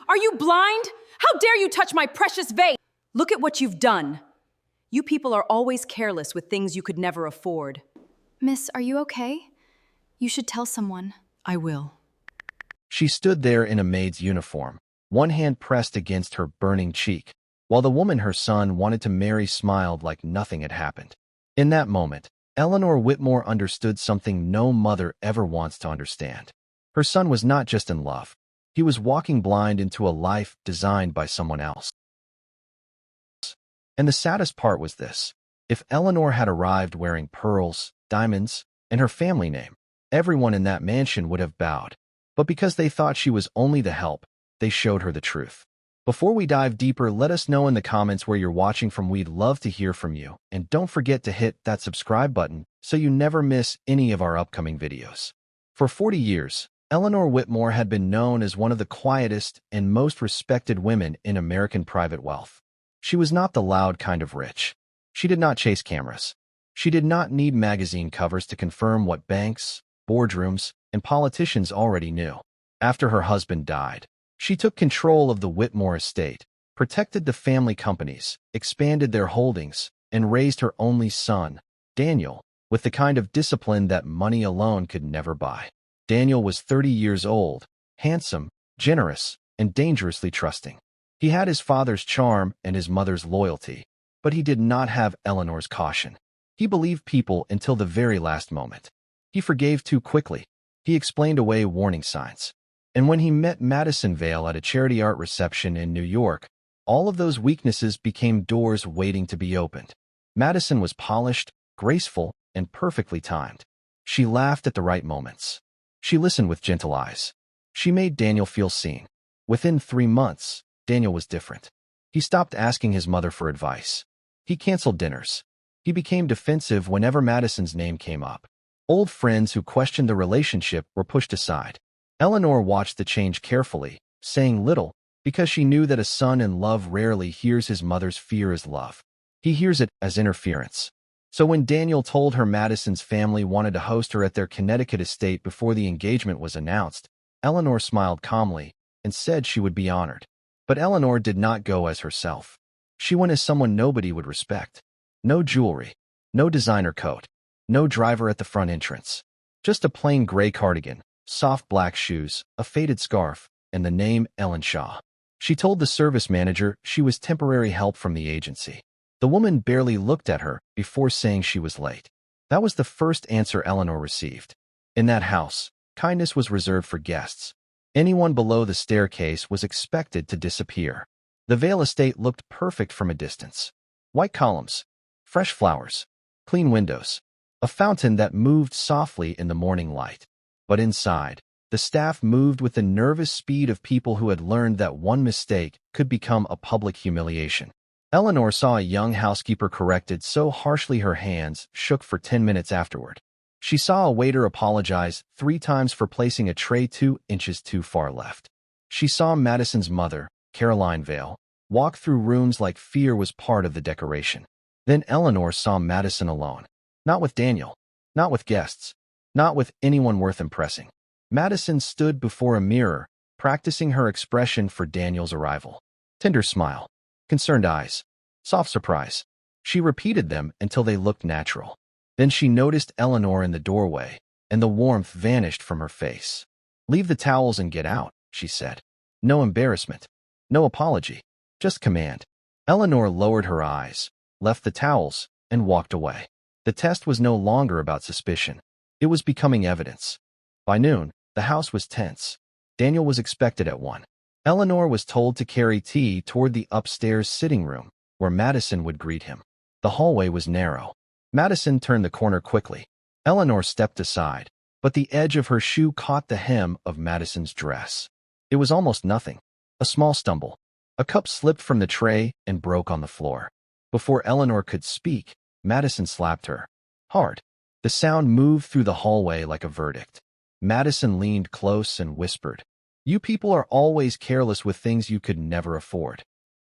Are you blind? How dare you touch my precious vase? Look at what you've done. You people are always careless with things you could never afford. Miss, are you okay? You should tell someone. I will. She stood there in a maid's uniform, one hand pressed against her burning cheek, while the woman her son wanted to marry smiled like nothing had happened. In that moment, Eleanor Whitmore understood something no mother ever wants to understand. Her son was not just in love. He was walking blind into a life designed by someone else. And the saddest part was this. If Eleanor had arrived wearing pearls, diamonds, and her family name, everyone in that mansion would have bowed. But because they thought she was only the help, they showed her the truth. Before we dive deeper, let us know in the comments where you're watching from. We'd love to hear from you. And don't forget to hit that subscribe button so you never miss any of our upcoming videos. For 40 years, Eleanor Whitmore had been known as one of the quietest and most respected women in American private wealth. She was not the loud kind of rich. She did not chase cameras. She did not need magazine covers to confirm what banks, boardrooms, and politicians already knew. After her husband died, she took control of the Whitmore estate, protected the family companies, expanded their holdings, and raised her only son, Daniel, with the kind of discipline that money alone could never buy. Daniel was 30 years old, handsome, generous, and dangerously trusting. He had his father's charm and his mother's loyalty, but he did not have Eleanor's caution. He believed people until the very last moment. He forgave too quickly. He explained away warning signs. And when he met Madison Vale at a charity art reception in New York, all of those weaknesses became doors waiting to be opened. Madison was polished, graceful, and perfectly timed. She laughed at the right moments. She listened with gentle eyes. She made Daniel feel seen. Within 3 months, Daniel was different. He stopped asking his mother for advice. He canceled dinners. He became defensive whenever Madison's name came up. Old friends who questioned the relationship were pushed aside. Eleanor watched the change carefully, saying little, because she knew that a son in love rarely hears his mother's fear as love. He hears it as interference. So when Daniel told her Madison's family wanted to host her at their Connecticut estate before the engagement was announced, Eleanor smiled calmly and said she would be honored. But Eleanor did not go as herself. She went as someone nobody would respect. No jewelry, no designer coat, no driver at the front entrance. Just a plain gray cardigan, soft black shoes, a faded scarf, and the name Ellen Shaw. She told the service manager she was temporary help from the agency. The woman barely looked at her before saying she was late. That was the first answer Eleanor received. In that house, kindness was reserved for guests. Anyone below the staircase was expected to disappear. The Vale estate looked perfect from a distance. White columns, fresh flowers, clean windows, a fountain that moved softly in the morning light. But inside, the staff moved with the nervous speed of people who had learned that one mistake could become a public humiliation. Eleanor saw a young housekeeper corrected so harshly her hands shook for 10 minutes afterward. She saw a waiter apologize 3 times for placing a tray 2 inches too far left. She saw Madison's mother, Caroline Vale, walk through rooms like fear was part of the decoration. Then Eleanor saw Madison alone. Not with Daniel, not with guests, not with anyone worth impressing. Madison stood before a mirror, practicing her expression for Daniel's arrival. Tender smile, concerned eyes, soft surprise. She repeated them until they looked natural. Then she noticed Eleanor in the doorway, and the warmth vanished from her face. "Leave the towels and get out," she said. No embarrassment, no apology, just command. Eleanor lowered her eyes, left the towels, and walked away. The test was no longer about suspicion. It was becoming evidence. By noon, the house was tense. Daniel was expected at 1. Eleanor was told to carry tea toward the upstairs sitting room, where Madison would greet him. The hallway was narrow. Madison turned the corner quickly. Eleanor stepped aside, but the edge of her shoe caught the hem of Madison's dress. It was almost nothing. A small stumble. A cup slipped from the tray and broke on the floor. Before Eleanor could speak, Madison slapped her. Hard. The sound moved through the hallway like a verdict. Madison leaned close and whispered, "You people are always careless with things you could never afford."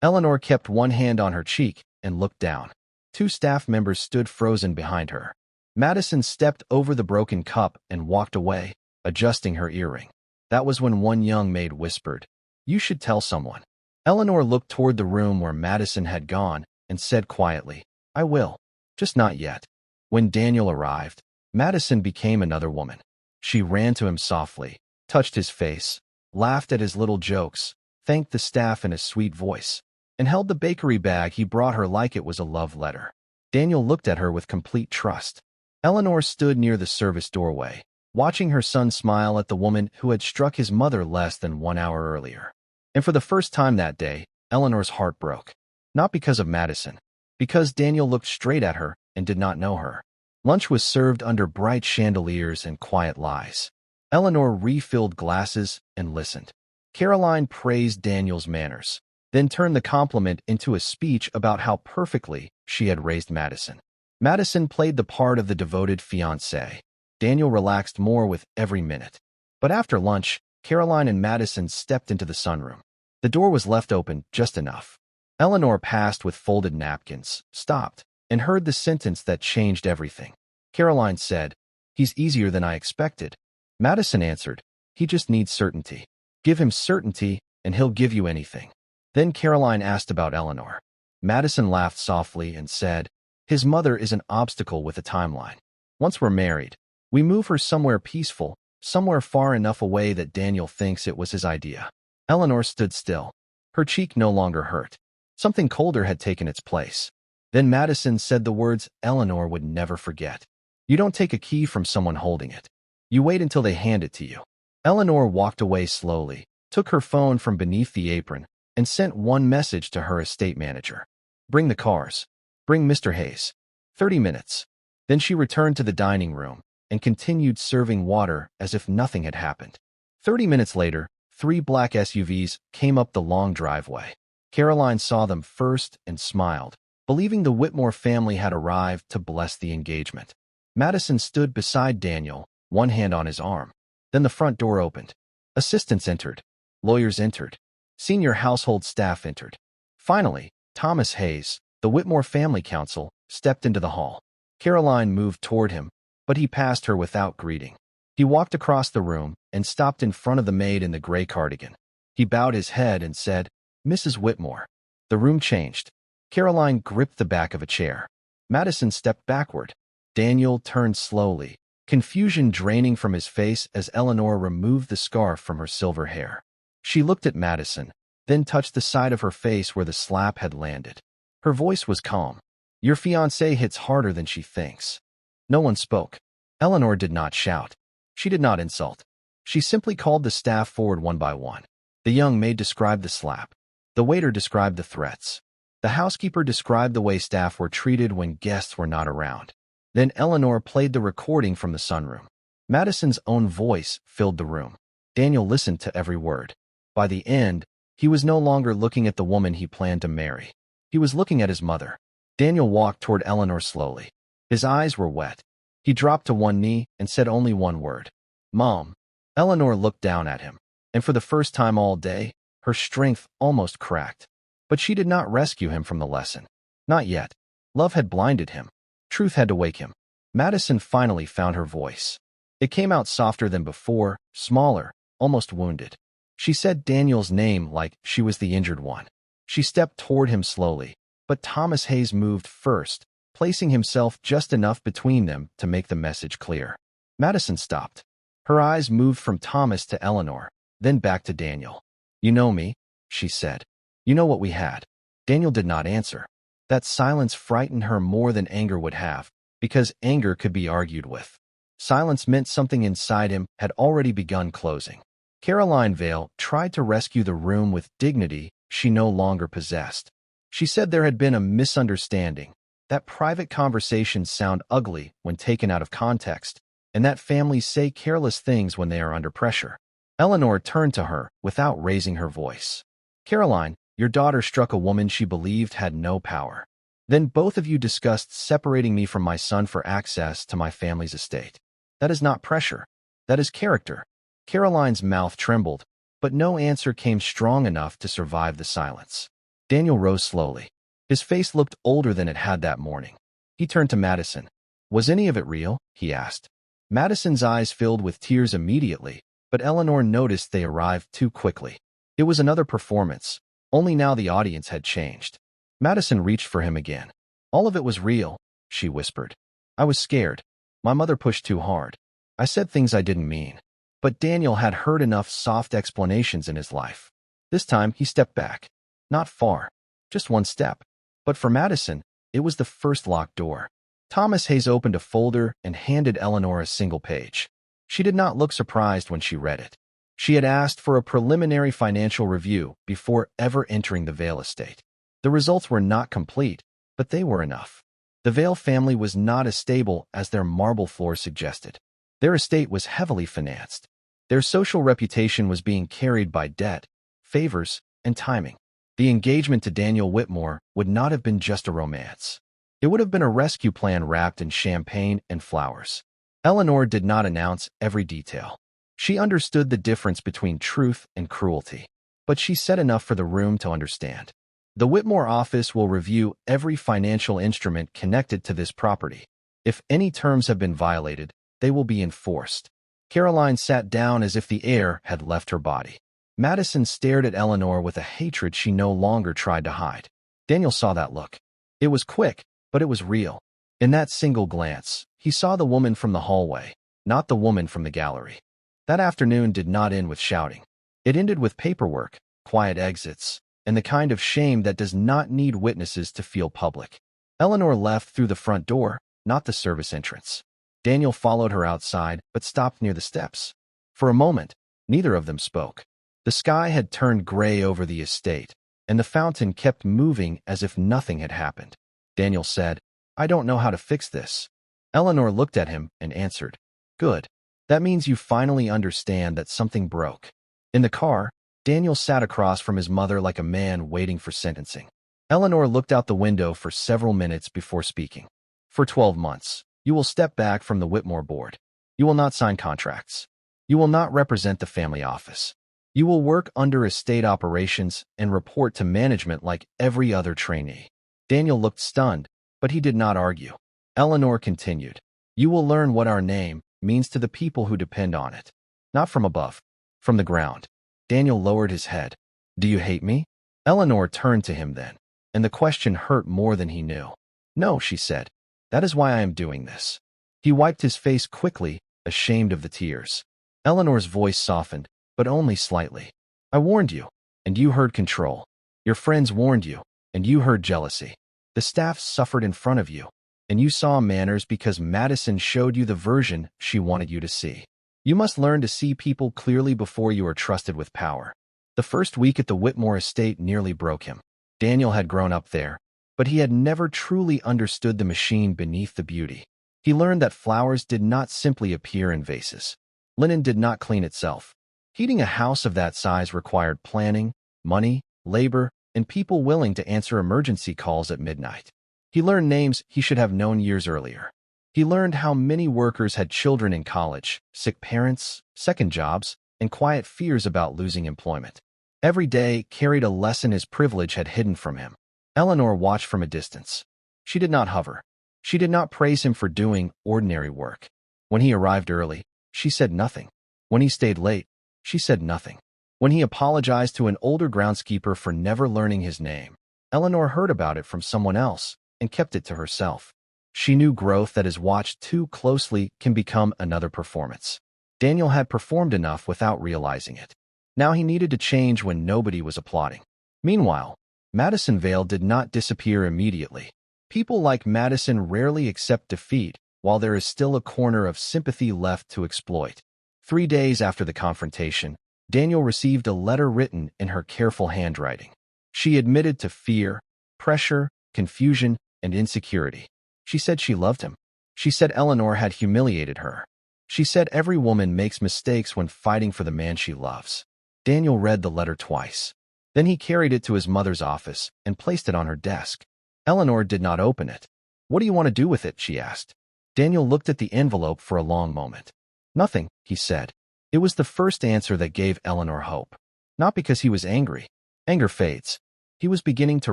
Eleanor kept one hand on her cheek and looked down. 2 staff members stood frozen behind her. Madison stepped over the broken cup and walked away, adjusting her earring. That was when one young maid whispered, You should tell someone. Eleanor looked toward the room where Madison had gone and said quietly, I will. Just not yet. When Daniel arrived, Madison became another woman. She ran to him softly, touched his face, laughed at his little jokes, thanked the staff in a sweet voice, and held the bakery bag he brought her like it was a love letter. Daniel looked at her with complete trust. Eleanor stood near the service doorway, watching her son smile at the woman who had struck his mother less than 1 hour earlier. And for the first time that day, Eleanor's heart broke. Not because of Madison, because Daniel looked straight at her and did not know her. Lunch was served under bright chandeliers and quiet lies. Eleanor refilled glasses and listened. Caroline praised Daniel's manners, then turned the compliment into a speech about how perfectly she had raised Madison. Madison played the part of the devoted fiancée. Daniel relaxed more with every minute. But after lunch, Caroline and Madison stepped into the sunroom. The door was left open just enough. Eleanor passed with folded napkins, stopped, and heard the sentence that changed everything. Caroline said, He's easier than I expected. Madison answered, He just needs certainty. Give him certainty, and he'll give you anything. Then Caroline asked about Eleanor. Madison laughed softly and said, His mother is an obstacle with a timeline. Once we're married, we move her somewhere peaceful, somewhere far enough away that Daniel thinks it was his idea. Eleanor stood still. Her cheek no longer hurt. Something colder had taken its place. Then Madison said the words Eleanor would never forget. You don't take a key from someone holding it. You wait until they hand it to you. Eleanor walked away slowly, took her phone from beneath the apron, and sent one message to her estate manager. Bring the cars. Bring Mr. Hayes. 30 minutes. Then she returned to the dining room and continued serving water as if nothing had happened. 30 minutes later, 3 black SUVs came up the long driveway. Caroline saw them first and smiled, believing the Whitmore family had arrived to bless the engagement. Madison stood beside Daniel, one hand on his arm. Then the front door opened. Assistants entered. Lawyers entered. Senior household staff entered. Finally, Thomas Hayes, the Whitmore family counsel, stepped into the hall. Caroline moved toward him, but he passed her without greeting. He walked across the room and stopped in front of the maid in the gray cardigan. He bowed his head and said, Mrs. Whitmore. The room changed. Caroline gripped the back of a chair. Madison stepped backward. Daniel turned slowly, confusion draining from his face as Eleanor removed the scarf from her silver hair. She looked at Madison, then touched the side of her face where the slap had landed. Her voice was calm. Your fiancé hits harder than she thinks. No one spoke. Eleanor did not shout. She did not insult. She simply called the staff forward one by one. The young maid described the slap. The waiter described the threats. The housekeeper described the way staff were treated when guests were not around. Then Eleanor played the recording from the sunroom. Madison's own voice filled the room. Daniel listened to every word. By the end, he was no longer looking at the woman he planned to marry. He was looking at his mother. Daniel walked toward Eleanor slowly. His eyes were wet. He dropped to one knee and said only one word. Mom. Eleanor looked down at him, and for the first time all day, her strength almost cracked. But she did not rescue him from the lesson. Not yet. Love had blinded him. Truth had to wake him. Madison finally found her voice. It came out softer than before, smaller, almost wounded. She said Daniel's name like she was the injured one. She stepped toward him slowly, but Thomas Hayes moved first, placing himself just enough between them to make the message clear. Madison stopped. Her eyes moved from Thomas to Eleanor, then back to Daniel. You know me, she said. You know what we had. Daniel did not answer. That silence frightened her more than anger would have, because anger could be argued with. Silence meant something inside him had already begun closing. Caroline Vale tried to rescue the room with dignity she no longer possessed. She said there had been a misunderstanding, that private conversations sound ugly when taken out of context, and that families say careless things when they are under pressure. Eleanor turned to her without raising her voice. Caroline, your daughter struck a woman she believed had no power. Then both of you discussed separating me from my son for access to my family's estate. That is not pressure. That is character. Caroline's mouth trembled, but no answer came strong enough to survive the silence. Daniel rose slowly. His face looked older than it had that morning. He turned to Madison. Was any of it real? He asked. Madison's eyes filled with tears immediately, but Eleanor noticed they arrived too quickly. It was another performance, only now the audience had changed. Madison reached for him again. All of it was real, she whispered. I was scared. My mother pushed too hard. I said things I didn't mean. But Daniel had heard enough soft explanations in his life. This time, he stepped back. Not far. Just one step. But for Madison, it was the first locked door. Thomas Hayes opened a folder and handed Eleanor a single page. She did not look surprised when she read it. She had asked for a preliminary financial review before ever entering the Vale estate. The results were not complete, but they were enough. The Vale family was not as stable as their marble floor suggested. Their estate was heavily financed. Their social reputation was being carried by debt, favors, and timing. The engagement to Daniel Whitmore would not have been just a romance. It would have been a rescue plan wrapped in champagne and flowers. Eleanor did not announce every detail. She understood the difference between truth and cruelty, but she said enough for the room to understand. The Whitmore office will review every financial instrument connected to this property. If any terms have been violated, they will be enforced. Caroline sat down as if the air had left her body. Madison stared at Eleanor with a hatred she no longer tried to hide. Daniel saw that look. It was quick, but it was real. In that single glance, he saw the woman from the hallway, not the woman from the gallery. That afternoon did not end with shouting. It ended with paperwork, quiet exits, and the kind of shame that does not need witnesses to feel public. Eleanor left through the front door, not the service entrance. Daniel followed her outside, but stopped near the steps. For a moment, neither of them spoke. The sky had turned gray over the estate, and the fountain kept moving as if nothing had happened. Daniel said, I don't know how to fix this. Eleanor looked at him and answered, Good. That means you finally understand that something broke. In the car, Daniel sat across from his mother like a man waiting for sentencing. Eleanor looked out the window for several minutes before speaking. For 12 months, you will step back from the Whitmore board. You will not sign contracts. You will not represent the family office. You will work under estate operations and report to management like every other trainee. Daniel looked stunned, but he did not argue. Eleanor continued, You will learn what our name means to the people who depend on it. Not from above, from the ground. Daniel lowered his head. Do you hate me? Eleanor turned to him then, and the question hurt more than he knew. No, she said. That is why I am doing this. He wiped his face quickly, ashamed of the tears. Eleanor's voice softened, but only slightly. I warned you, and you heard control. Your friends warned you, and you heard jealousy. The staff suffered in front of you, and you saw manners because Madison showed you the version she wanted you to see. You must learn to see people clearly before you are trusted with power. The first week at the Whitmore estate nearly broke him. Daniel had grown up there, but he had never truly understood the machine beneath the beauty. He learned that flowers did not simply appear in vases. Linen did not clean itself. Heating a house of that size required planning, money, labor, and people willing to answer emergency calls at midnight. He learned names he should have known years earlier. He learned how many workers had children in college, sick parents, second jobs, and quiet fears about losing employment. Every day carried a lesson his privilege had hidden from him. Eleanor watched from a distance. She did not hover. She did not praise him for doing ordinary work. When he arrived early, she said nothing. When he stayed late, she said nothing. When he apologized to an older groundskeeper for never learning his name, Eleanor heard about it from someone else and kept it to herself. She knew growth that is watched too closely can become another performance. Daniel had performed enough without realizing it. Now he needed to change when nobody was applauding. Meanwhile, Madison Vale did not disappear immediately. People like Madison rarely accept defeat, while there is still a corner of sympathy left to exploit. 3 days after the confrontation, Daniel received a letter written in her careful handwriting. She admitted to fear, pressure, confusion, and insecurity. She said she loved him. She said Eleanor had humiliated her. She said every woman makes mistakes when fighting for the man she loves. Daniel read the letter twice. Then he carried it to his mother's office and placed it on her desk. Eleanor did not open it. What do you want to do with it? She asked. Daniel looked at the envelope for a long moment. Nothing, he said. It was the first answer that gave Eleanor hope. Not because he was angry. Anger fades. He was beginning to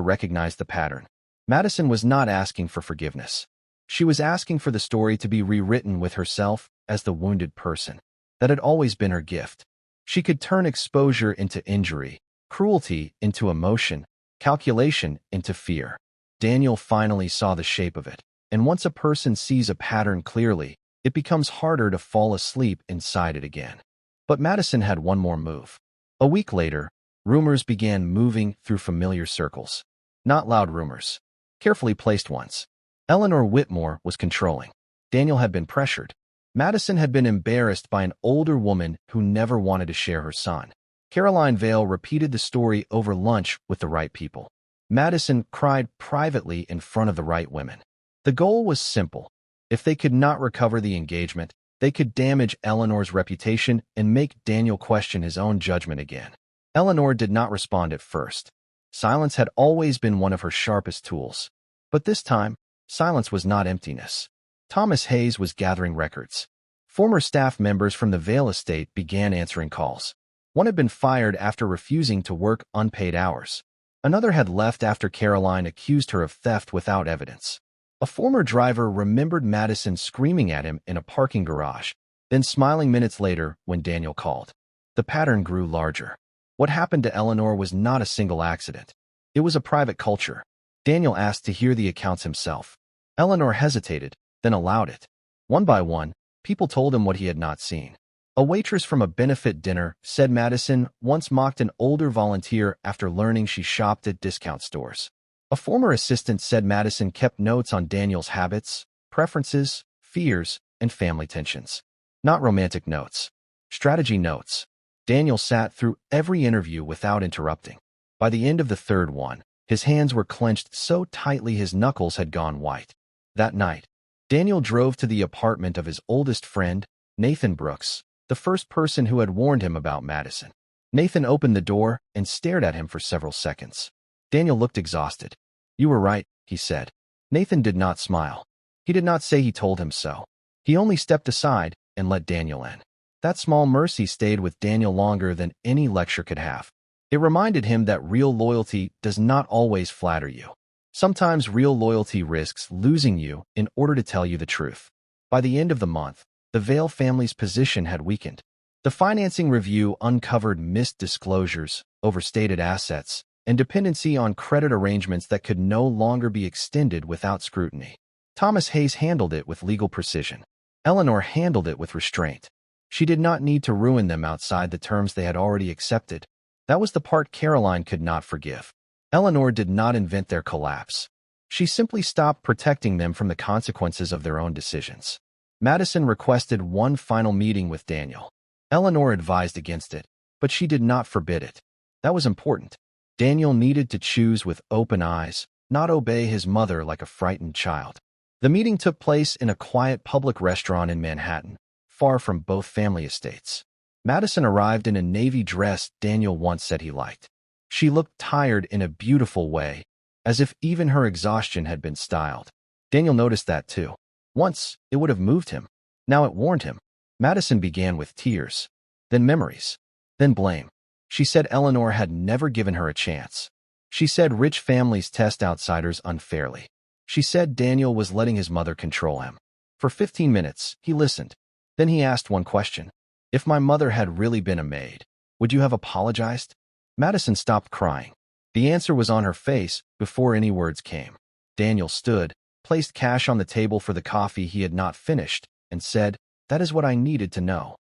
recognize the pattern. Madison was not asking for forgiveness. She was asking for the story to be rewritten with herself as the wounded person. That had always been her gift. She could turn exposure into injury, cruelty into emotion, calculation into fear. Daniel finally saw the shape of it, and once a person sees a pattern clearly, it becomes harder to fall asleep inside it again. But Madison had one more move. A week later, rumors began moving through familiar circles. Not loud rumors, carefully placed ones. Eleanor Whitmore was controlling. Daniel had been pressured. Madison had been embarrassed by an older woman who never wanted to share her son. Caroline Vale repeated the story over lunch with the right people. Madison cried privately in front of the right women. The goal was simple. If they could not recover the engagement, they could damage Eleanor's reputation and make Daniel question his own judgment again. Eleanor did not respond at first. Silence had always been one of her sharpest tools. But this time, silence was not emptiness. Thomas Hayes was gathering records. Former staff members from the Vale estate began answering calls. One had been fired after refusing to work unpaid hours. Another had left after Caroline accused her of theft without evidence. A former driver remembered Madison screaming at him in a parking garage, then smiling minutes later when Daniel called. The pattern grew larger. What happened to Eleanor was not a single accident. It was a private culture. Daniel asked to hear the accounts himself. Eleanor hesitated, then allowed it. One by one, people told him what he had not seen. A waitress from a benefit dinner said Madison once mocked an older volunteer after learning she shopped at discount stores. A former assistant said Madison kept notes on Daniel's habits, preferences, fears, and family tensions. Not romantic notes. Strategy notes. Daniel sat through every interview without interrupting. By the end of the third one, his hands were clenched so tightly his knuckles had gone white. That night, Daniel drove to the apartment of his oldest friend, Nathan Brooks, the first person who had warned him about Madison. Nathan opened the door and stared at him for several seconds. Daniel looked exhausted. "You were right," he said. Nathan did not smile. He did not say he told him so. He only stepped aside and let Daniel in. That small mercy stayed with Daniel longer than any lecture could have. It reminded him that real loyalty does not always flatter you. Sometimes real loyalty risks losing you in order to tell you the truth. By the end of the month, the Vale family's position had weakened. The financing review uncovered missed disclosures, overstated assets, and dependency on credit arrangements that could no longer be extended without scrutiny. Thomas Hayes handled it with legal precision. Eleanor handled it with restraint. She did not need to ruin them outside the terms they had already accepted. That was the part Caroline could not forgive. Eleanor did not invent their collapse. She simply stopped protecting them from the consequences of their own decisions. Madison requested one final meeting with Daniel. Eleanor advised against it, but she did not forbid it. That was important. Daniel needed to choose with open eyes, not obey his mother like a frightened child. The meeting took place in a quiet public restaurant in Manhattan, far from both family estates. Madison arrived in a navy dress Daniel once said he liked. She looked tired in a beautiful way, as if even her exhaustion had been styled. Daniel noticed that too. Once, it would have moved him. Now it warned him. Madison began with tears, then memories, then blame. She said Eleanor had never given her a chance. She said rich families test outsiders unfairly. She said Daniel was letting his mother control him. For 15 minutes, he listened. Then he asked one question. If my mother had really been a maid, would you have apologized? Madison stopped crying. The answer was on her face before any words came. Daniel stood, placed cash on the table for the coffee he had not finished, and said, "That is what I needed to know."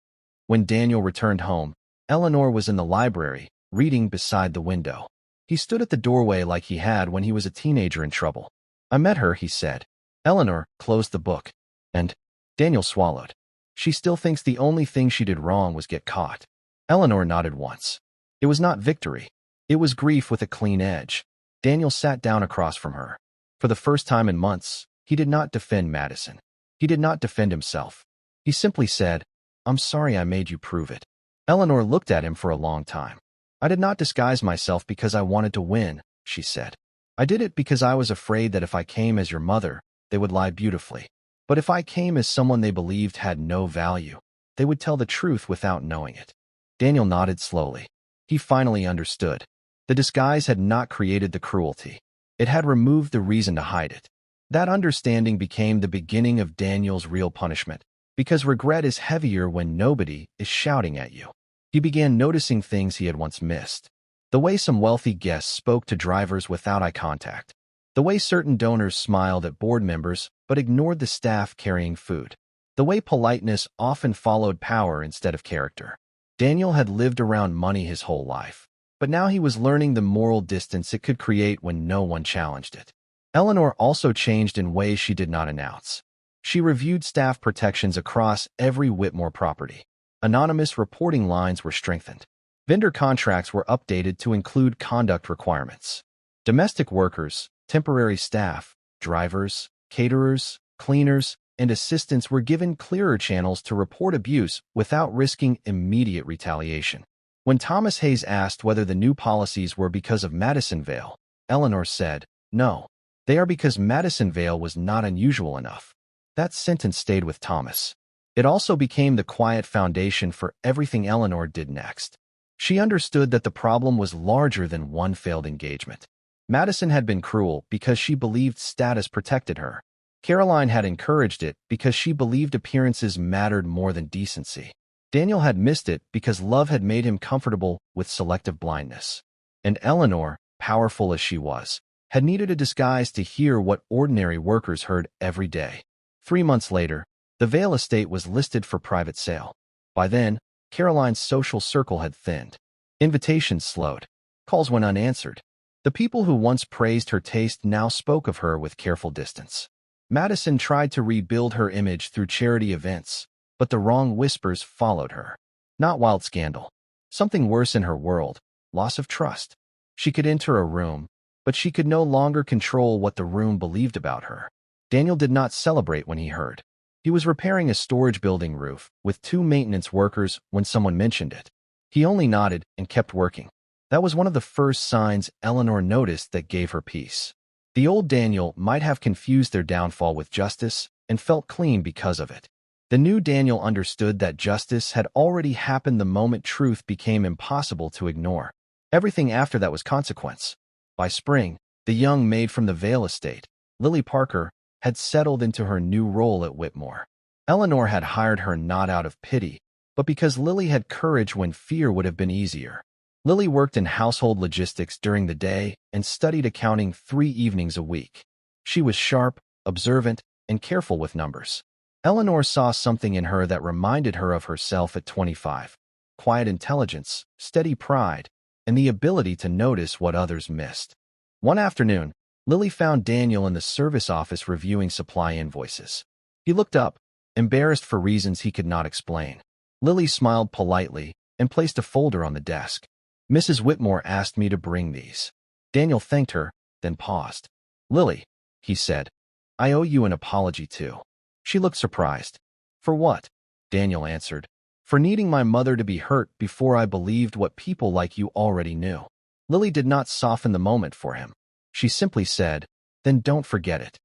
When Daniel returned home, Eleanor was in the library, reading beside the window. He stood at the doorway like he had when he was a teenager in trouble. "I met her," he said. Eleanor closed the book. And Daniel swallowed. "She still thinks the only thing she did wrong was get caught." Eleanor nodded once. It was not victory. It was grief with a clean edge. Daniel sat down across from her. For the first time in months, he did not defend Madison. He did not defend himself. He simply said, "I'm sorry I made you prove it." Eleanor looked at him for a long time. "I did not disguise myself because I wanted to win," she said. "I did it because I was afraid that if I came as your mother, they would lie beautifully. But if I came as someone they believed had no value, they would tell the truth without knowing it." Daniel nodded slowly. He finally understood. The disguise had not created the cruelty. It had removed the reason to hide it. That understanding became the beginning of Daniel's real punishment, because regret is heavier when nobody is shouting at you. He began noticing things he had once missed. The way some wealthy guests spoke to drivers without eye contact. The way certain donors smiled at board members but ignored the staff carrying food. The way politeness often followed power instead of character. Daniel had lived around money his whole life, but now he was learning the moral distance it could create when no one challenged it. Eleanor also changed in ways she did not announce. She reviewed staff protections across every Whitmore property. Anonymous reporting lines were strengthened. Vendor contracts were updated to include conduct requirements. Domestic workers, temporary staff, drivers, caterers, cleaners, and assistants were given clearer channels to report abuse without risking immediate retaliation. When Thomas Hayes asked whether the new policies were because of Madisonville, Eleanor said, "No, they are because Madisonville was not unusual enough." That sentence stayed with Thomas. It also became the quiet foundation for everything Eleanor did next. She understood that the problem was larger than one failed engagement. Madison had been cruel because she believed status protected her. Caroline had encouraged it because she believed appearances mattered more than decency. Daniel had missed it because love had made him comfortable with selective blindness. And Eleanor, powerful as she was, had needed a disguise to hear what ordinary workers heard every day. 3 months later, the Vale estate was listed for private sale. By then, Caroline's social circle had thinned. Invitations slowed. Calls went unanswered. The people who once praised her taste now spoke of her with careful distance. Madison tried to rebuild her image through charity events, but the wrong whispers followed her. Not wild scandal. Something worse in her world, loss of trust. She could enter a room, but she could no longer control what the room believed about her. Daniel did not celebrate when he heard. He was repairing a storage building roof with 2 maintenance workers when someone mentioned it. He only nodded and kept working. That was one of the first signs Eleanor noticed that gave her peace. The old Daniel might have confused their downfall with justice and felt clean because of it. The new Daniel understood that justice had already happened the moment truth became impossible to ignore. Everything after that was consequence. By spring, the young maid from the Vale estate, Lily Parker, had settled into her new role at Whitmore. Eleanor had hired her not out of pity, but because Lily had courage when fear would have been easier. Lily worked in household logistics during the day and studied accounting 3 evenings a week. She was sharp, observant, and careful with numbers. Eleanor saw something in her that reminded her of herself at 25. Quiet intelligence, steady pride, and the ability to notice what others missed. One afternoon, Lily found Daniel in the service office reviewing supply invoices. He looked up, embarrassed for reasons he could not explain. Lily smiled politely and placed a folder on the desk. "Mrs. Whitmore asked me to bring these." Daniel thanked her, then paused. "Lily," he said, "I owe you an apology too." She looked surprised. "For what?" Daniel answered. "For needing my mother to be hurt before I believed what people like you already knew." Lily did not soften the moment for him. She simply said, "Then don't forget it."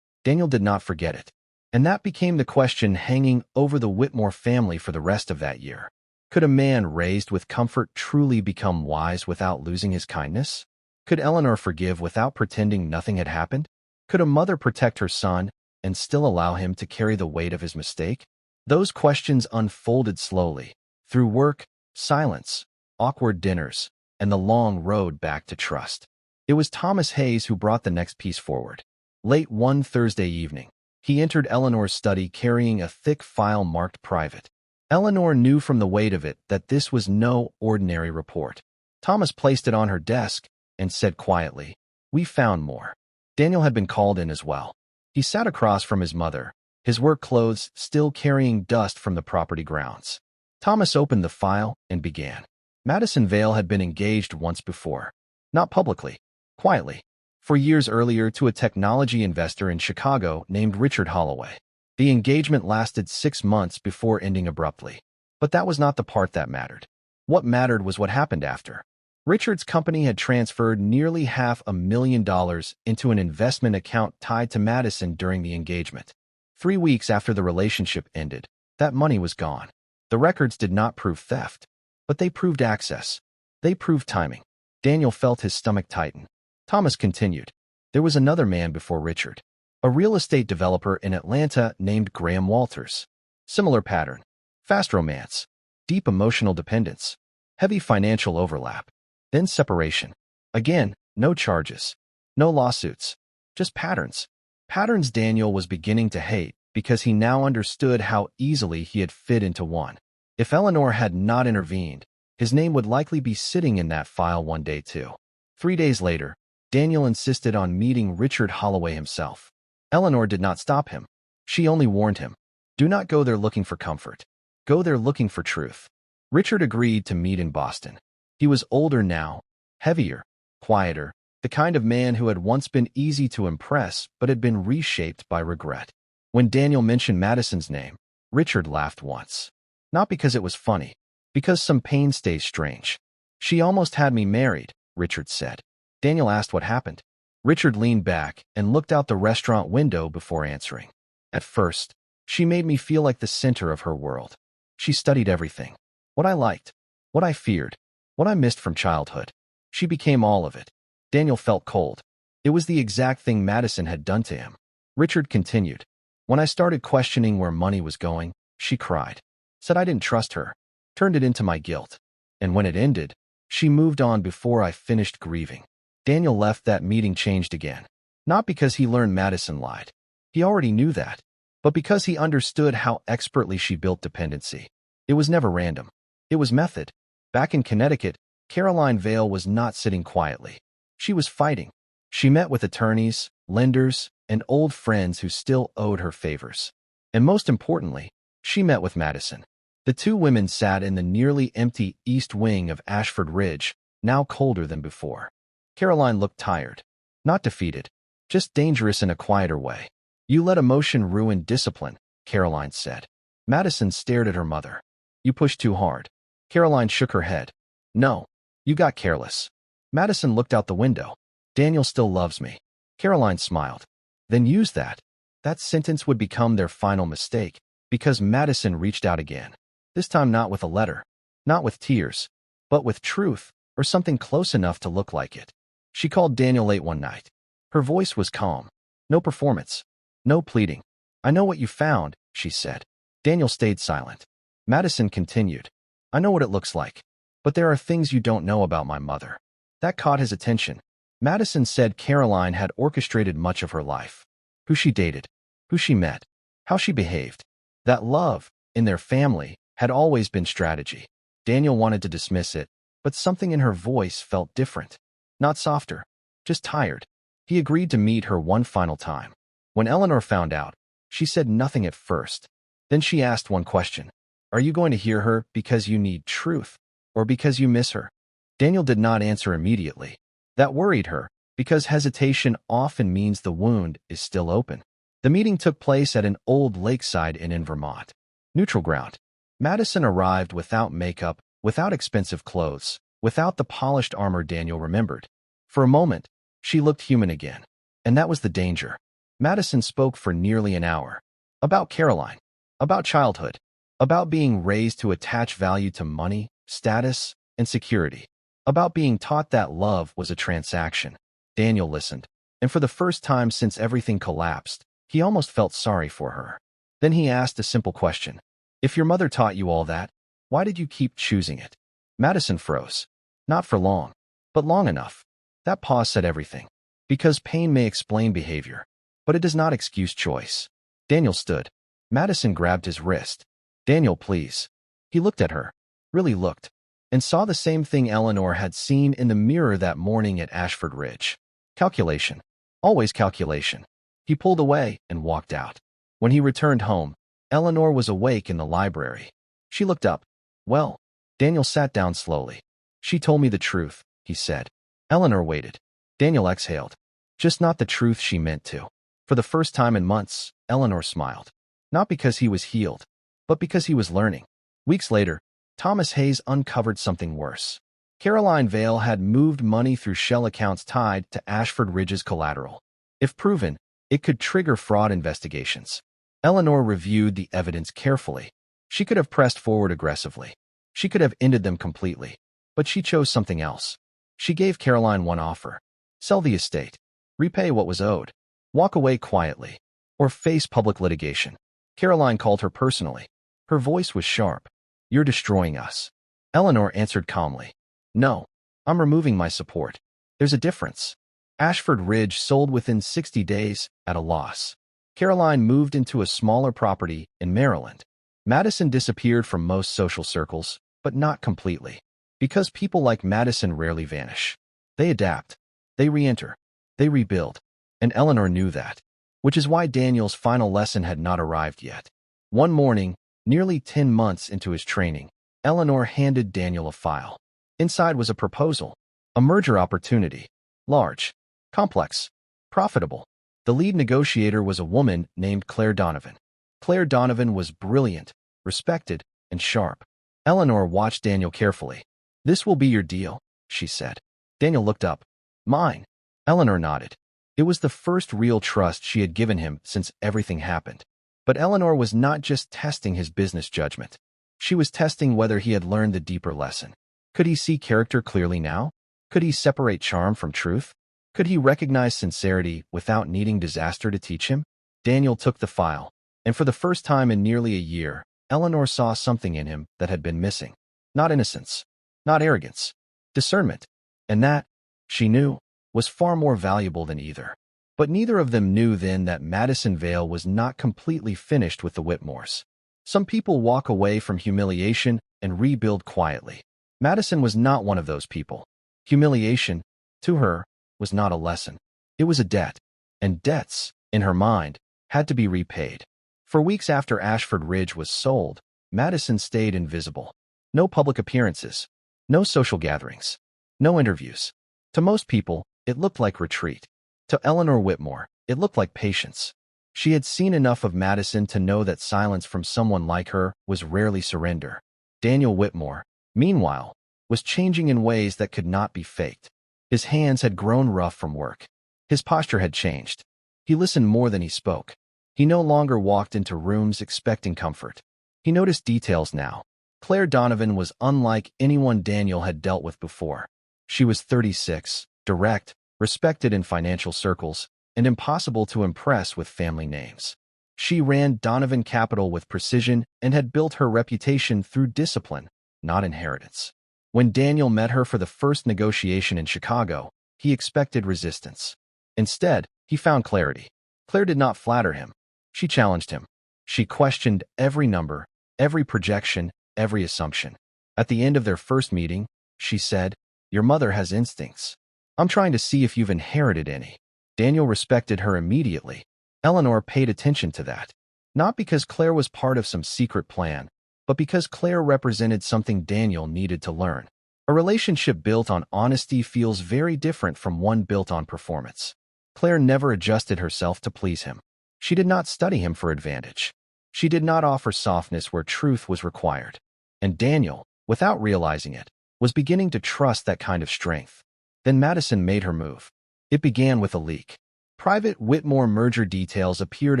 Daniel did not forget it. And that became the question hanging over the Whitmore family for the rest of that year. Could a man raised with comfort truly become wise without losing his kindness? Could Eleanor forgive without pretending nothing had happened? Could a mother protect her son and still allow him to carry the weight of his mistake? Those questions unfolded slowly, through work, silence, awkward dinners, and the long road back to trust. It was Thomas Hayes who brought the next piece forward. Late one Thursday evening, he entered Eleanor's study carrying a thick file marked private. Eleanor knew from the weight of it that this was no ordinary report. Thomas placed it on her desk and said quietly, "We found more." Daniel had been called in as well. He sat across from his mother, his work clothes still carrying dust from the property grounds. Thomas opened the file and began. Madison Vale had been engaged once before. Not publicly, quietly. For years earlier to a technology investor in Chicago named Richard Holloway. The engagement lasted 6 months before ending abruptly. But that was not the part that mattered. What mattered was what happened after. Richard's company had transferred nearly $500,000 into an investment account tied to Madison during the engagement. 3 weeks after the relationship ended, that money was gone. The records did not prove theft, but they proved access. They proved timing. Daniel felt his stomach tighten. Thomas continued. There was another man before Richard. A real estate developer in Atlanta named Graham Walters. Similar pattern. Fast romance. Deep emotional dependence. Heavy financial overlap. Then separation. Again, no charges. No lawsuits. Just patterns. Patterns Daniel was beginning to hate because he now understood how easily he had fit into one. If Eleanor had not intervened, his name would likely be sitting in that file one day too. 3 days later, Daniel insisted on meeting Richard Holloway himself. Eleanor did not stop him. She only warned him, "Do not go there looking for comfort. Go there looking for truth." Richard agreed to meet in Boston. He was older now, heavier, quieter, the kind of man who had once been easy to impress but had been reshaped by regret. When Daniel mentioned Madison's name, Richard laughed once. Not because it was funny, because some pain stays strange. "She almost had me married," Richard said. Daniel asked what happened. Richard leaned back and looked out the restaurant window before answering. "At first, she made me feel like the center of her world. She studied everything. What I liked, what I feared, what I missed from childhood. She became all of it." Daniel felt cold. It was the exact thing Madison had done to him. Richard continued. "When I started questioning where money was going, she cried. Said I didn't trust her. Turned it into my guilt. And when it ended, she moved on before I finished grieving." Daniel left that meeting changed again. Not because he learned Madison lied. He already knew that. But because he understood how expertly she built dependency. It was never random. It was method. Back in Connecticut, Caroline Vale was not sitting quietly. She was fighting. She met with attorneys, lenders, and old friends who still owed her favors. And most importantly, she met with Madison. The two women sat in the nearly empty east wing of Ashford Ridge, now colder than before. Caroline looked tired. Not defeated. Just dangerous in a quieter way. "You let emotion ruin discipline," Caroline said. Madison stared at her mother. "You pushed too hard." Caroline shook her head. "No, you got careless." Madison looked out the window. "Daniel still loves me." Caroline smiled. "Then use that." That sentence would become their final mistake, because Madison reached out again. This time not with a letter, not with tears, but with truth, or something close enough to look like it. She called Daniel late one night. Her voice was calm. No performance. No pleading. "I know what you found," she said. Daniel stayed silent. Madison continued. "I know what it looks like. But there are things you don't know about my mother." That caught his attention. Madison said Caroline had orchestrated much of her life. Who she dated, who she met, how she behaved. That love, in their family, had always been strategy. Daniel wanted to dismiss it, but something in her voice felt different. Not softer, just tired. He agreed to meet her one final time. When Eleanor found out, she said nothing at first. Then she asked one question. "Are you going to hear her because you need truth, or because you miss her?" Daniel did not answer immediately. That worried her, because hesitation often means the wound is still open. The meeting took place at an old lakeside inn in Vermont. Neutral ground. Madison arrived without makeup, without expensive clothes, without the polished armor Daniel remembered. For a moment, she looked human again. And that was the danger. Madison spoke for nearly an hour. About Caroline. About childhood. About being raised to attach value to money, status, and security. About being taught that love was a transaction. Daniel listened. And for the first time since everything collapsed, he almost felt sorry for her. Then he asked a simple question. "If your mother taught you all that, why did you keep choosing it?" Madison froze. Not for long, but long enough. That pause said everything. Because pain may explain behavior, but it does not excuse choice. Daniel stood. Madison grabbed his wrist. "Daniel, please." He looked at her, really looked, and saw the same thing Eleanor had seen in the mirror that morning at Ashford Ridge. Calculation. Always calculation. He pulled away and walked out. When he returned home, Eleanor was awake in the library. She looked up. "Well." Daniel sat down slowly. "She told me the truth," he said. Eleanor waited. Daniel exhaled. Just not the truth she meant to. For the first time in months, Eleanor smiled. Not because he was healed, but because he was learning. Weeks later, Thomas Hayes uncovered something worse. Caroline Vale had moved money through shell accounts tied to Ashford Ridge's collateral. If proven, it could trigger fraud investigations. Eleanor reviewed the evidence carefully. She could have pressed forward aggressively. She could have ended them completely. But she chose something else. She gave Caroline one offer. Sell the estate. Repay what was owed. Walk away quietly. Or face public litigation. Caroline called her personally. Her voice was sharp. "You're destroying us." Eleanor answered calmly. "No. I'm removing my support. There's a difference. Ashford Ridge sold within 60 days at a loss. Caroline moved into a smaller property in Maryland. Madison disappeared from most social circles, but not completely. Because people like Madison rarely vanish. They adapt. They re-enter. They rebuild. And Eleanor knew that. Which is why Daniel's final lesson had not arrived yet. One morning, nearly 10 months into his training, Eleanor handed Daniel a file. Inside was a proposal. A merger opportunity. Large. Complex. Profitable. The lead negotiator was a woman named Claire Donovan. Claire Donovan was brilliant, respected, and sharp. Eleanor watched Daniel carefully. "This will be your deal," she said. Daniel looked up. "Mine." Eleanor nodded. It was the first real trust she had given him since everything happened. But Eleanor was not just testing his business judgment. She was testing whether he had learned the deeper lesson. Could he see character clearly now? Could he separate charm from truth? Could he recognize sincerity without needing disaster to teach him? Daniel took the file, and for the first time in nearly a year, Eleanor saw something in him that had been missing. Not innocence, not arrogance, discernment. And that, she knew, was far more valuable than either. But neither of them knew then that Madison Vale was not completely finished with the Whitmores. Some people walk away from humiliation and rebuild quietly. Madison was not one of those people. Humiliation, to her, was not a lesson. It was a debt, and debts, in her mind, had to be repaid. For weeks after Ashford Ridge was sold, Madison stayed invisible. No public appearances, no social gatherings, no interviews. To most people, it looked like retreat. To Eleanor Whitmore, it looked like patience. She had seen enough of Madison to know that silence from someone like her was rarely surrender. Daniel Whitmore, meanwhile, was changing in ways that could not be faked. His hands had grown rough from work. His posture had changed. He listened more than he spoke. He no longer walked into rooms expecting comfort. He noticed details now. Claire Donovan was unlike anyone Daniel had dealt with before. She was 36, direct, respected in financial circles, and impossible to impress with family names. She ran Donovan Capital with precision and had built her reputation through discipline, not inheritance. When Daniel met her for the first negotiation in Chicago, he expected resistance. Instead, he found clarity. Claire did not flatter him. She challenged him. She questioned every number, every projection, every assumption. At the end of their first meeting, she said, "Your mother has instincts. I'm trying to see if you've inherited any." Daniel respected her immediately. Eleanor paid attention to that. Not because Claire was part of some secret plan, but because Claire represented something Daniel needed to learn. A relationship built on honesty feels very different from one built on performance. Claire never adjusted herself to please him. She did not study him for advantage. She did not offer softness where truth was required. And Daniel, without realizing it, was beginning to trust that kind of strength. Then Madison made her move. It began with a leak. Private Whitmore merger details appeared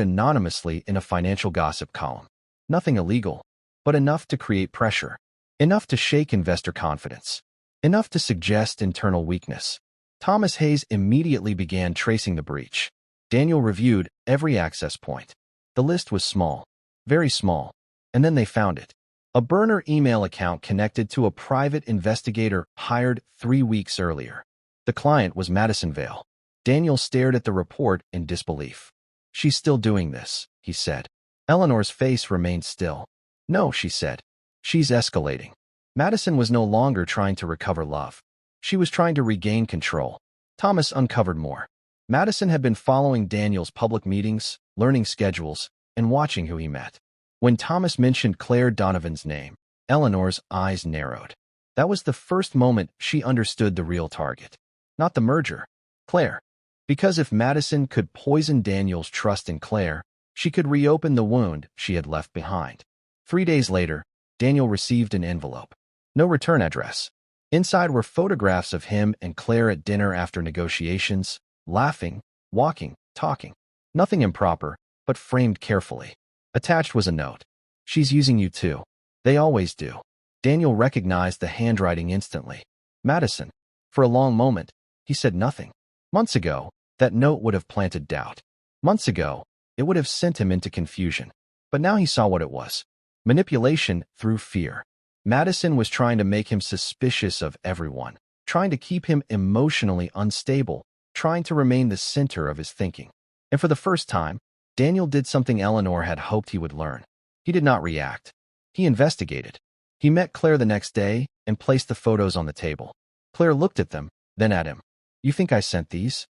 anonymously in a financial gossip column. Nothing illegal, but enough to create pressure. Enough to shake investor confidence. Enough to suggest internal weakness. Thomas Hayes immediately began tracing the breach. Daniel reviewed every access point. The list was small, very small, and then they found it. A burner email account connected to a private investigator hired 3 weeks earlier. The client was Madison Vale. Daniel stared at the report in disbelief. "She's still doing this," he said. Eleanor's face remained still. "No," she said. "She's escalating." Madison was no longer trying to recover love. She was trying to regain control. Thomas uncovered more. Madison had been following Daniel's public meetings, learning schedules, and watching who he met. When Thomas mentioned Claire Donovan's name, Eleanor's eyes narrowed. That was the first moment she understood the real target. Not the merger, Claire. Because if Madison could poison Daniel's trust in Claire, she could reopen the wound she had left behind. 3 days later, Daniel received an envelope. No return address. Inside were photographs of him and Claire at dinner after negotiations, laughing, walking, talking. Nothing improper, but framed carefully. Attached was a note. "She's using you too. They always do." Daniel recognized the handwriting instantly. Madison. For a long moment, he said nothing. Months ago, that note would have planted doubt. Months ago, it would have sent him into confusion. But now he saw what it was. Manipulation through fear. Madison was trying to make him suspicious of everyone. trying to keep him emotionally unstable, trying to remain the center of his thinking. And for the first time, Daniel did something Eleanor had hoped he would learn. He did not react. He investigated. He met Claire the next day and placed the photos on the table. Claire looked at them, then at him. "You think I sent these?"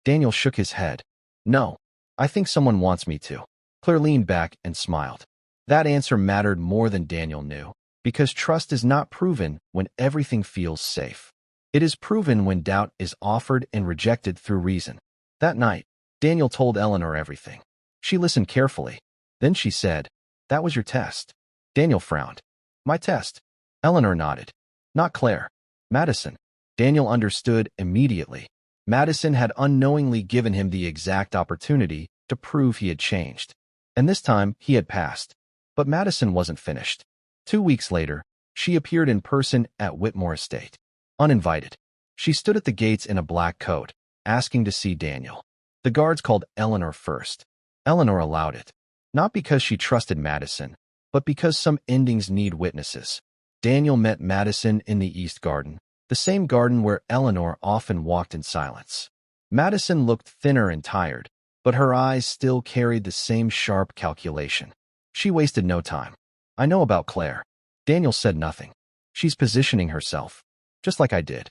Daniel shook his head. "No. I think someone wants me to." Claire leaned back and smiled. That answer mattered more than Daniel knew, because trust is not proven when everything feels safe. It is proven when doubt is offered and rejected through reason. That night, Daniel told Eleanor everything. She listened carefully. Then she said, "That was your test." Daniel frowned. "My test?" Eleanor nodded. "Not Claire. Madison." Daniel understood immediately. Madison had unknowingly given him the exact opportunity to prove he had changed. And this time, he had passed. But Madison wasn't finished. 2 weeks later, she appeared in person at Whitmore Estate. Uninvited. She stood at the gates in a black coat, asking to see Daniel. The guards called Eleanor first. Eleanor allowed it. Not because she trusted Madison, but because some endings need witnesses. Daniel met Madison in the East Garden, the same garden where Eleanor often walked in silence. Madison looked thinner and tired, but her eyes still carried the same sharp calculation. She wasted no time. "I know about Claire." Daniel said nothing. "She's positioning herself, just like I did."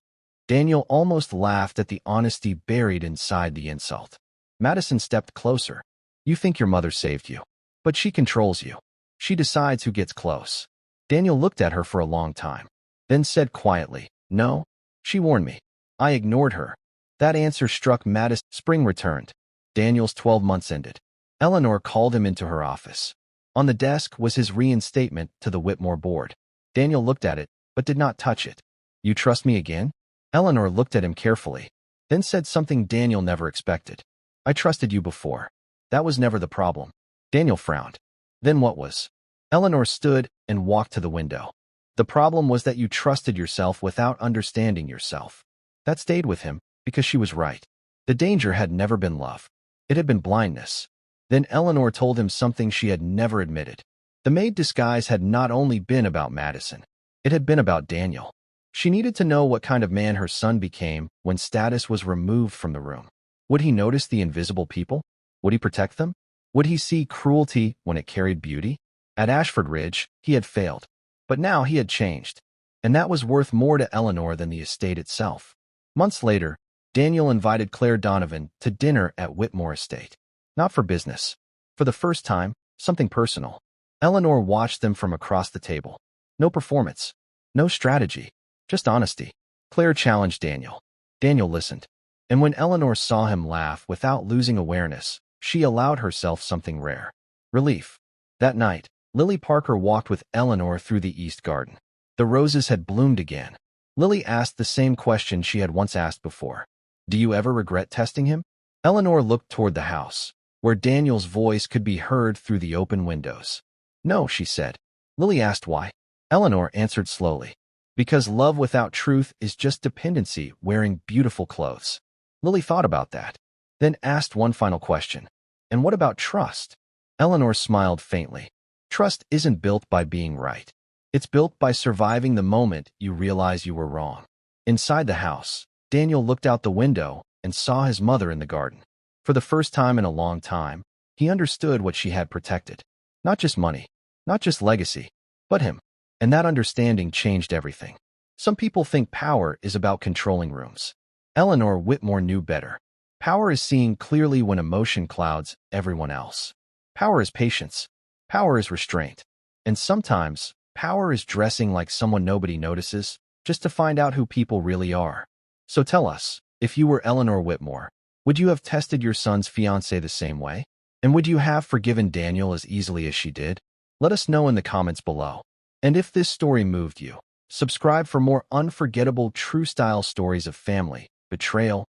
Daniel almost laughed at the honesty buried inside the insult. Madison stepped closer. "You think your mother saved you, but she controls you. She decides who gets close." Daniel looked at her for a long time, then said quietly, "No, she warned me. I ignored her." That answer struck Madison. Spring returned. Daniel's 12 months ended. Eleanor called him into her office. On the desk was his reinstatement to the Whitmore board. Daniel looked at it, but did not touch it. "You trust me again?" Eleanor looked at him carefully, then said something Daniel never expected. "I trusted you before. That was never the problem." Daniel frowned. "Then what was?" Eleanor stood and walked to the window. "The problem was that you trusted yourself without understanding yourself." That stayed with him, because she was right. The danger had never been love. It had been blindness. Then Eleanor told him something she had never admitted. The Maid disguise had not only been about Madison. It had been about Daniel. She needed to know what kind of man her son became when status was removed from the room. Would he notice the invisible people? Would he protect them? Would he see cruelty when it carried beauty? At Ashford Ridge, he had failed. But now he had changed. And that was worth more to Eleanor than the estate itself. Months later, Daniel invited Claire Donovan to dinner at Whitmore Estate. Not for business. For the first time, something personal. Eleanor watched them from across the table. No performance. No strategy. Just honesty. Claire challenged Daniel. Daniel listened. And when Eleanor saw him laugh without losing awareness, she allowed herself something rare. Relief. That night, Lily Parker walked with Eleanor through the East Garden. The roses had bloomed again. Lily asked the same question she had once asked before. "Do you ever regret testing him?" Eleanor looked toward the house, where Daniel's voice could be heard through the open windows. "No," she said. Lily asked why. Eleanor answered slowly. "Because love without truth is just dependency wearing beautiful clothes." Lily thought about that, then asked one final question. "And what about trust?" Eleanor smiled faintly. "Trust isn't built by being right. It's built by surviving the moment you realize you were wrong." Inside the house, Daniel looked out the window and saw his mother in the garden. For the first time in a long time, he understood what she had protected. Not just money, not just legacy, but him. And that understanding changed everything. Some people think power is about controlling rooms. Eleanor Whitmore knew better. Power is seeing clearly when emotion clouds everyone else. Power is patience. Power is restraint. And sometimes, power is dressing like someone nobody notices, just to find out who people really are. So tell us, if you were Eleanor Whitmore, would you have tested your son's fiancée the same way? And would you have forgiven Daniel as easily as she did? Let us know in the comments below. And if this story moved you, subscribe for more unforgettable true-style stories of family, betrayal,